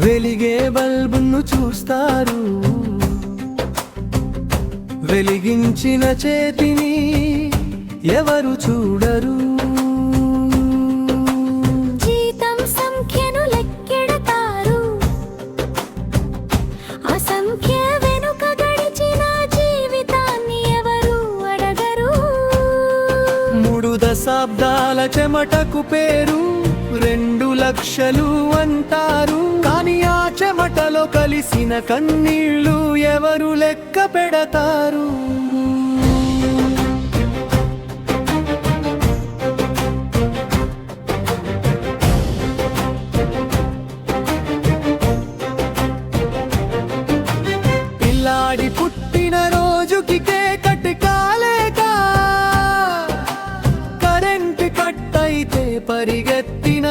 వెలిగే బల్బును చూస్తారు, వెలిగించిన చేతిని ఎవరు చూడరు. జీతం సంఖ్యను లెక్కెడతారు, ఆ సంఖ్య వెనుక గడిచిన జీవితాన్ని ఎవరు అడగరు. 3 దశాబ్దాల చెమటకు పేరు 2 లక్షలు అంటారు. కానీ ఆ చెమటలో కలిసిన కన్నీళ్ళు ఎవరు లెక్క పెడతారు? పిల్లాడి పుట్టిన రోజుకి కేకట్ కాలేక కరెంట్ కట్ అయితే పరిగెత్తిన